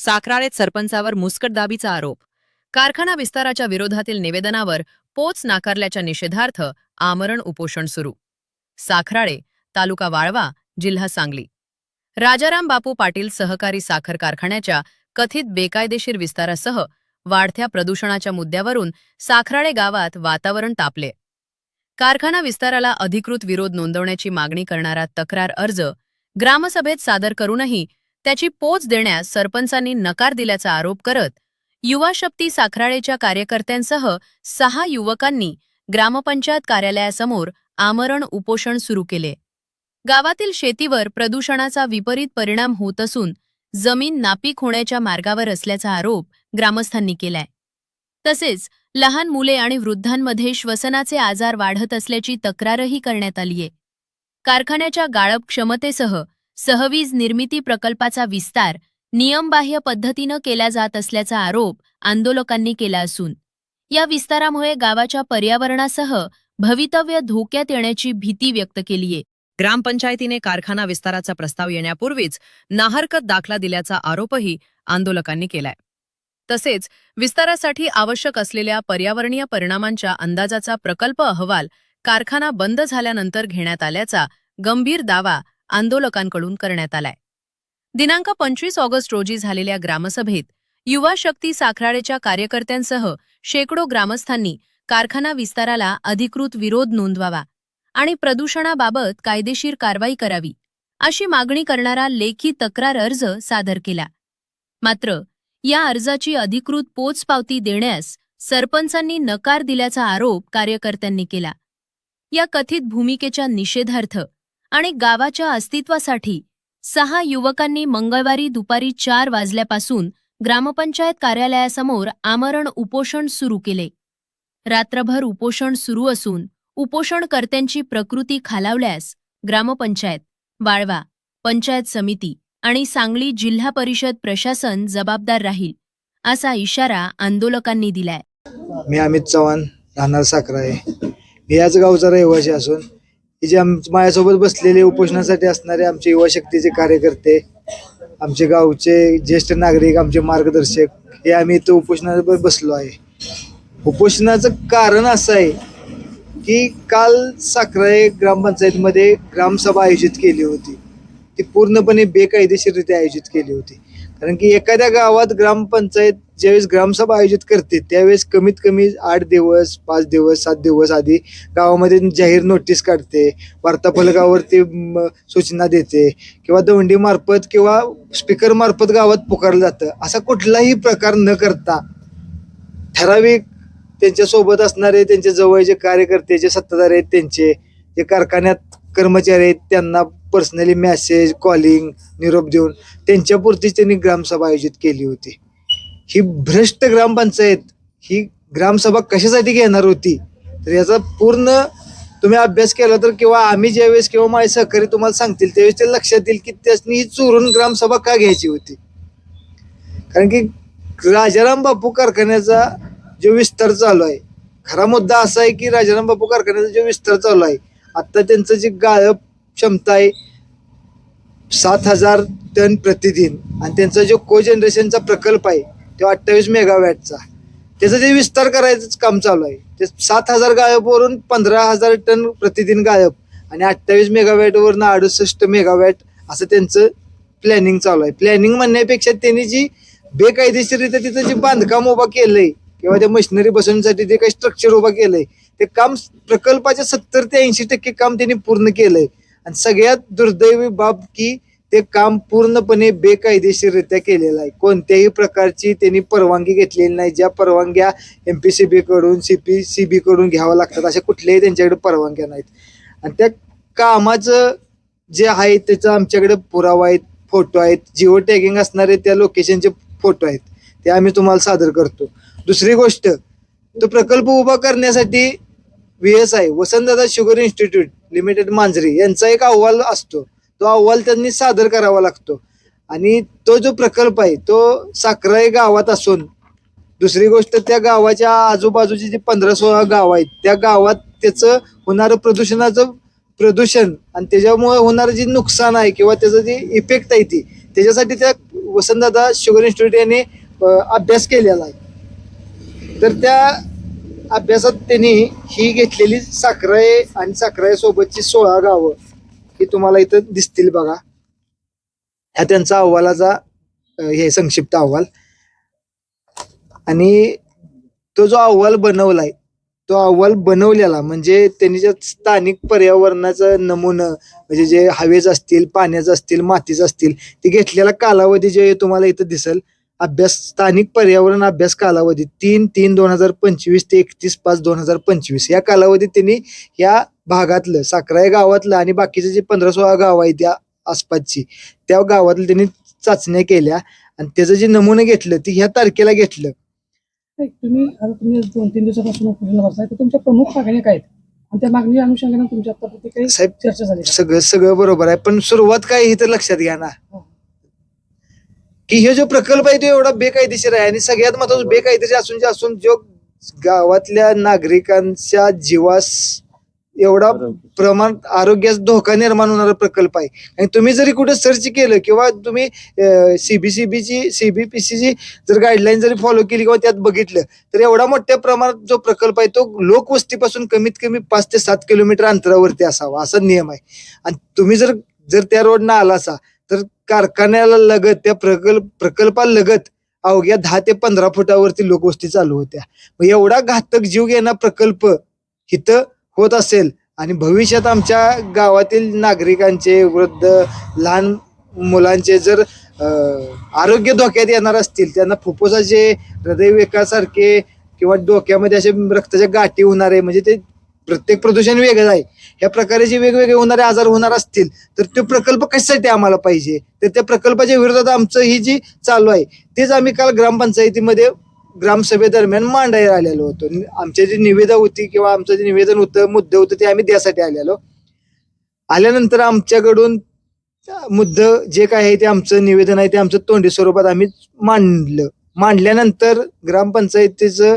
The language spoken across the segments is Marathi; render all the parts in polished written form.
साखराळेत सरपंचावर मुस्कटदाबीचा आरोप. कारखाना विस्ताराच्या विरोधातील निवेदनावर पोच नाकारल्याच्या निषेधार्थ आमरण उपोषण सुरू. साखराळे, तालुका वाळवा, जिल्हा सांगली. राजाराम बापू पाटील सहकारी साखर कारखान्याच्या कथित बेकायदेशीर विस्तारासह वाढत्या प्रदूषणाच्या मुद्द्यावरून साखराळे गावात वातावरण तापले. कारखाना विस्ताराला अधिकृत विरोध नोंदवण्याची मागणी करणारा तक्रार अर्ज ग्रामसभेत सादर करूनही त्याची पोच देण्यास सरपंचांनी नकार दिल्याचा आरोप करत युवा शक्ती साखराळेच्या कार्यकर्त्यांसह 6 युवकांनी ग्रामपंचायत कार्यालयासमोर आमरण उपोषण सुरू केले. गावातील शेतीवर प्रदूषणाचा विपरीत परिणाम होत असून जमीन नापीक होण्याच्या मार्गावर असल्याचा आरोप ग्रामस्थांनी केलाय. तसेच लहान मुले आणि वृद्धांमध्ये श्वसनाचे आजार वाढत असल्याची तक्रारही करण्यात आलीय. कारखान्याच्या गाळप क्षमतेसह सहवीज निर्मिती प्रकल्पाचा विस्तार नियमबाह्य पद्धतीनं केला जात असल्याचा आरोप आंदोलकांनी केला असून या विस्तारामुळे गावाच्या पर्यावरणासह भवितव्य धोक्यात येण्याची भीती व्यक्त केलीय. ग्रामपंचायतीने कारखाना विस्ताराचा प्रस्ताव येण्यापूर्वीच नाहरकत दाखला दिल्याचा आरोपही आंदोलकांनी केलाय. तसेच विस्तारासाठी आवश्यक असलेल्या पर्यावरणीय परिणामांच्या अंदाजाचा प्रकल्प अहवाल कारखाना बंद झाल्यानंतर घेण्यात आल्याचा गंभीर दावा आंदोलकांकडून करण्यात आलाय. दिनांक 25 ऑगस्ट रोजी झालेल्या ग्रामसभेत युवा शक्ती साखराळेच्या कार्यकर्त्यांसह शेकडो ग्रामस्थांनी कारखाना विस्ताराला अधिकृत विरोध नोंदवावा आणि प्रदूषणाबाबत कायदेशीर कारवाई करावी अशी मागणी करणारा लेखी तक्रार अर्ज सादर केला. मात्र या अर्जाची अधिकृत पोचपावती देण्यास सरपंचांनी नकार दिल्याचा आरोप कार्यकर्त्यांनी केला. या कथित भूमिकेच्या निषेधार्थ आणि गावाच्या अस्तित्वासाठी 6 युवकांनी मंगळवारी दुपारी 4 वाजल्यापासून ग्रामपंचायत कार्यालयासमोर आमरण उपोषण सुरू केले. रात्रभर उपोषण सुरू असून उपोषणकर्त्यांची प्रकृती खालावल्यास ग्रामपंचायत, वाळवा, पंचायत समिती आणि सांगली जिल्हा परिषद प्रशासन जबाबदार राहील असा इशारा आंदोलकांनी दिलाय. मी अमित चव्हाण, राहणार साखराळे. मी याच गावचा रहिवासी असून जे माझ्यासोबत बसलेले उपोषणासाठी असणारे आमचे युवा शक्तीचे कार्यकर्ते, आमचे गावचे ज्येष्ठ नागरिक, आमचे मार्गदर्शक हे आम्ही इथं उपोषणावर बसलो आहे. उपोषणाचं कारण असं आहे की काल साखराळे ग्रामपंचायतीमध्ये ग्रामसभा आयोजित केली होती. ती पूर्णपणे बेकायदेशीररित्या आयोजित केली होती. कारण की एखाद्या गावात ग्रामपंचायत ज्यावेळेस ग्रामसभा आयोजित करते त्यावेळेस कमीत कमी 8 दिवस, 5 दिवस, 7 दिवस आधी गावामध्ये जाहीर नोटीस काढते, वार्ताफलकावरती सूचना देते किंवा दौंडी मार्फत किंवा स्पीकर मार्फत गावात पुकारलं जातं. असा कुठलाही प्रकार न करता ठराविक त्यांच्यासोबत असणारे त्यांचे जवळचे कार्यकर्ते, जे सत्ताधार आहेत, त्यांचे जे कारखान्यात कर्मचारी आहेत, त्यांना पर्सनली मेसेज, कॉलिंग, निरोप देऊन त्यांच्यापुरतीच त्यांनी ग्रामसभा आयोजित केली होती. ही भ्रष्ट ग्रामपंचायत ही ग्रामसभा कशासाठी घेणार होती तर याचा पूर्ण तुम्ही अभ्यास केला तर किंवा आम्ही ज्यावेळेस किंवा माझे सहकारी तुम्हाला सांगतील त्यावेळेस ते लक्षात येईल की त्यासनी ही चोरून ग्रामसभा का घ्यायची होती. कारण की राजाराम बापू कारखान्याचा जो विस्तार चालू आहे, खरा मुद्दा असा आहे की राजाराम बापू कारखान्याचा जो विस्तार चालू आहे, आता त्यांचं जी गाळप क्षमता आहे 7,000 टन प्रतिदिन आणि त्यांचा जो कोजनरेशनचा प्रकल्प आहे तो 28 मेगावॅटचा, त्याचं जे विस्तार करायचं काम चालू आहे. ते 7,000 गाळपवरून 15,000 टन प्रतिदिन गाळप आणि 28 मेगावॅटवरून 68 मेगावॅट असं त्यांचं प्लॅनिंग चालू आहे. प्लॅनिंग म्हणण्यापेक्षा त्यांनी जी बेकायदेशीररित्या तिथं जे बांधकाम उभा केलंय किंवा त्या मशिनरी बसवण्यासाठी जे काही स्ट्रक्चर उभा केलंय ते काम प्रकल्पाच्या 70 ते 80% काम त्यांनी पूर्ण केलंय. आणि सगळ्यात दुर्दैवी बाब की ते काम पूर्णपणे बेकायदेशीररित्या केलेलं आहे. कोणत्याही प्रकारची त्यांनी परवानगी घेतलेली नाही. ज्या परवानग्या MPCB कडून, CPCB कडून घ्याव्या लागतात अशा कुठल्याही त्यांच्याकडे परवानग्या नाहीत. आणि त्या कामाचं जे आहे त्याचा आमच्याकडे पुरावा आहेत, फोटो आहेत, जिओ टॅगिंग असणारे त्या लोकेशनचे फोटो आहेत, ते आम्ही तुम्हाला सादर करतो. दुसरी गोष्ट, तो प्रकल्प उभा करण्यासाठी VSI Vasantdada sugar institute limited Manjari यांचा एक अहवाल असतो. तो अहवाल त्यांनी सादर करावा लागतो आणि तो जो प्रकल्प आहे तो साखराळे गावात असून दुसरी गोष्ट त्या गावाच्या आजूबाजूची जी 15-16 गाव आहेत त्या गावात त्याचं होणारं प्रदूषण आणि त्याच्यामुळे होणारं जे नुकसान आहे किंवा त्याचं जे इफेक्ट आहे ती त्याच्यासाठी त्या वसंतदादा शुगर इन्स्टिट्यूट यांनी अभ्यास केलेला आहे. तर त्या अभ्यासात त्यांनी ही घेतलेली साखराळे आणि साखराळे सोबतची 16 गावं ही तुम्हाला इथं दिसतील बघा. हा त्यांचा अहवालाचा हे संक्षिप्त अहवाल. आणि तो जो अहवाल बनवलाय तो अहवाल बनवलेला म्हणजे त्यांनी ज्या स्थानिक पर्यावरणाचं नमुनं म्हणजे जे हवेच असतील, पाण्याचं असतील, मातीचं असतील, ते घेतलेला कालावधी जे तुम्हाला इथं दिसेल, अभ्यास स्थानिक पर्यावरण अभ्यास कालावधी 3/3/2025 ते 31/5/2025 या कालावधीत त्यांनी या भागातलं साखराळे गावातलं आणि बाकीचे जे 15-16 गाव आहेत त्या आसपासची त्या गावातलं त्यांनी चाचण्या केल्या आणि त्याचं जे नमुने घेतलं ते ह्या तारखेला घेतलं. तुम्ही 2-3 दिवसापासून उपोषणाला बसताय, तर तुमच्या प्रमुख मागण्या काय आहेत आणि त्या मागणी अनुषंगाने तुमच्या आतापर्यंत काही साहेब चर्चा झाली का? सगळं बरोबर आहे, पण सुरुवात काय हे तर लक्षात घ्या ना की हे जो प्रकल्प आहे तो एवढा बेकायदेशीर आहे आणि सगळ्यात महत्वाचं बेकायदेशीर असून जो गावातल्या नागरिकांच्या जीवास एवढा प्रमाण आरोग्यास धोका निर्माण होणारा प्रकल्प आहे. आणि तुम्ही जरी कुठे सर्च केलं किंवा तुम्ही सीबीपीसीची जर गाईडलाईन जरी फॉलो केली किंवा त्यात बघितलं तर एवढा मोठ्या प्रमाणात जो प्रकल्प आहे तो लोकवस्तीपासून कमीत कमी 5 ते 7 किलोमीटर अंतरावरती असावा असा नियम आहे. आणि तुम्ही जर त्या रोडनं आला असा तर कारखान्याला लगत त्या प्रकल्पाला लगत अवघ्या 10 ते 15 फुटावरती लोकवस्ती चालू होत्या. मग एवढा घातक जीव घेणा प्रकल्प इथं होत असेल आणि भविष्यात आमच्या गावातील नागरिकांचे, वृद्ध, लहान मुलांचे जर आरोग्य धोक्यात येणार असतील, त्यांना फुफ्फुसाचे, हृदयविकारासारखे किंवा डोक्यामध्ये असे रक्ताच्या गाठी होणारे म्हणजे ते प्रत्येक प्रदूषण वेगळं आहे, ह्या प्रकारे जे वेगवेगळे होणारे आजार होणार असतील तर तो प्रकल्प कशासाठी आम्हाला पाहिजे. तर त्या प्रकल्पाच्या विरोधात आमचं ही जी चालू आहे तेच आम्ही काल ग्रामपंचायतीमध्ये ग्रामसभेदरम्यान मांडायला आलेलो होतो. आमचे जे निवेदन होती किंवा आमचं जे निवेदन होतं, मुद्दे होते ते आम्ही त्यासाठी आलेलो. आल्यानंतर आमच्याकडून मुद्दे जे काय आहे ते आमचं निवेदन आहे ते आमचं तोंडी स्वरूपात आम्ही मांडलं. मांडल्यानंतर ग्रामपंचायतीचं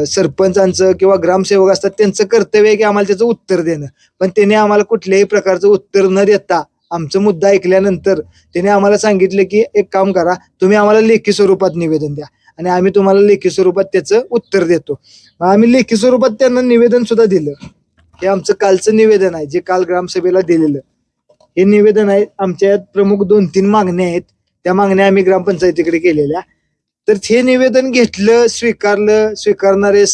सरपंचांचं किंवा ग्रामसेवक असतात त्यांचं कर्तव्य आहे की आम्हाला त्याचं उत्तर देणं, पण त्याने आम्हाला कुठल्याही प्रकारचं उत्तर न देता आमचा मुद्दा ऐकल्यानंतर त्याने आम्हाला सांगितलं की एक काम करा, तुम्ही आम्हाला लेखी स्वरूपात निवेदन द्या आणि आम्ही तुम्हाला लेखी स्वरूपात त्याचं उत्तर देतो. आम्ही लेखी स्वरूपात त्यांना निवेदन सुद्धा दिलं. हे आमचं कालचं निवेदन आहे जे काल ग्रामसभेला दिलेलं हे निवेदन आहे. आमच्या प्रमुख 2-3 मागण्या आहेत, त्या मागण्या आम्ही ग्रामपंचायतीकडे केलेल्या. तर हे निवेदन घेतलं, स्वीकारणारे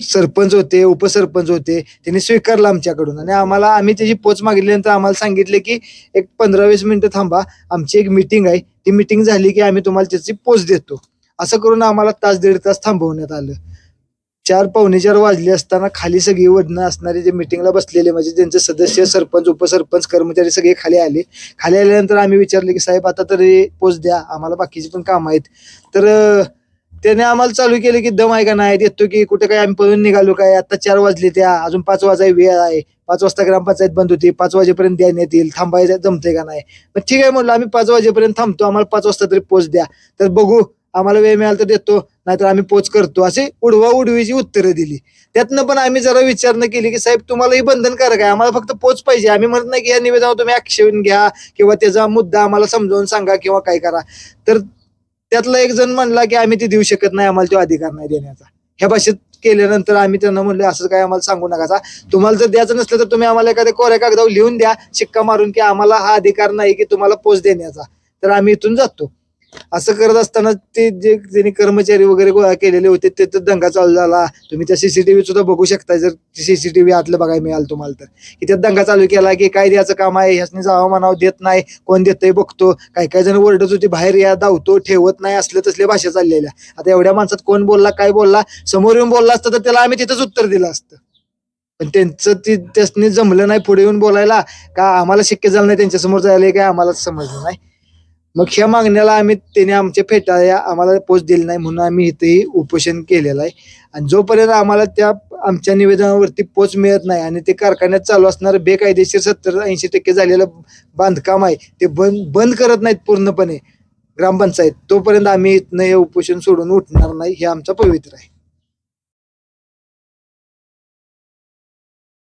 सरपंच होते, उपसरपंच होते, त्यांनी स्वीकारलं आमच्याकडून आणि आम्ही त्याची पोच मागितल्यानंतर आम्हाला सांगितलं की एक 15-20 मिनिटं थांबा, आमची एक मीटिंग आहे, ती मीटिंग झाली की आम्ही तुम्हाला त्याची पोच देतो. असं करून आम्हाला 1-1.5 तास थांबवण्यात आलं. 4-4:15 वाजले असताना खाली सगळी वडणं असणारे जे मीटिंगला बसलेले म्हणजे त्यांचे सदस्य, सरपंच, उपसरपंच, कर्मचारी सगळे खाली आले. खाली आल्यानंतर आम्ही विचारले की साहेब आता तरी पोच द्या, आम्हाला बाकीची पण कामं आहेत. तर त्याने आम्हाला चालू केलं की दम आहे का नाही, येतो की कुठे काय आम्ही पळून निघालो काय, आता 4 वाजले, त्या अजून 5 वाजाय वेळ आहे, 5 वाजता ग्रामपंचायत बंद होती, 5 वाजेपर्यंत देण्यात येईल, थांबायचं जमतंय का नाही. मग ठीक आहे म्हणलं आम्ही 5 वाजेपर्यंत थांबतो, आम्हाला 5 वाजता तरी पोच द्या, तर बघू आम्हाला वेळ मिळाला तर देतो नाहीतर आम्ही पोच करतो, असे उडवाउडवीची उत्तरं दिली. त्यातनं पण आम्ही जरा विचारणा केली की साहेब तुम्हाला ही बंधनकारक आहे, आम्हाला फक्त पोच पाहिजे, आम्ही म्हणत नाही की या निवेदनावर तुम्ही ऍक्शन घ्या किंवा त्याचा मुद्दा आम्हाला समजावून सांगा किंवा काय करा. तर त्यातला एक जण म्हणला की आम्ही ते देऊ शकत नाही, आम्हाला तो अधिकार नाही देण्याचा. ह्या भाषेत केल्यानंतर आम्ही त्यांना म्हणलं असं काय आम्हाला सांगू नका, तुम्हाला जर द्यायचं नसलं तर तुम्ही आम्हाला एखाद्या कोऱ्या कागदावर लिहून द्या शिक्का मारून की आम्हाला हा अधिकार नाही की तुम्हाला पोच देण्याचा, तर आम्ही इथून जातो. असं करत असताना ते जे त्यांनी कर्मचारी वगैरे गोळा केलेले होते ते दंगा चालू झाला. तुम्ही त्या सीसीटीव्ही सुद्धा बघू शकता, जर सीसीटीव्ही आतलं बघायला मिळालं तुम्हाला तर, की त्यात दंगा चालू केला की काय द्यायचं काम आहे, ह्यासनी जावं म्हणावं, देत नाही, कोण देतंय बघतो, काय जण ओरडत होते बाहेर या, धावतो, ठेवत नाही, असले तसले भाषा चाललेल्या. आता एवढ्या माणसात कोण बोलला, काय बोलला, समोर येऊन बोलला असतं तर त्याला आम्ही तिथंच उत्तर दिलं असतं, पण त्यांचं त्यासनी जमलं नाही पुढे येऊन बोलायला, का आम्हाला शक्य झालं नाही त्यांच्या समोर जायला, काय आम्हाला समजलं नाही. मग ह्या मागण्याला त्याने आमच्या फेटाळल्या, आम्हाला पोच दिली नाही म्हणून आम्ही इथेही उपोषण केलेलं आहे. आणि जोपर्यंत आम्हाला त्या आमच्या निवेदनावरती पोच मिळत नाही आणि ते कारखान्यात चालू असणारं बेकायदेशीर 70-80% झालेलं बांधकाम आहे ते बंद करत नाहीत पूर्णपणे ग्रामपंचायत, तोपर्यंत आम्ही इथनं हे उपोषण सोडून उठणार नाही, हे आमचं पवित्र आहे.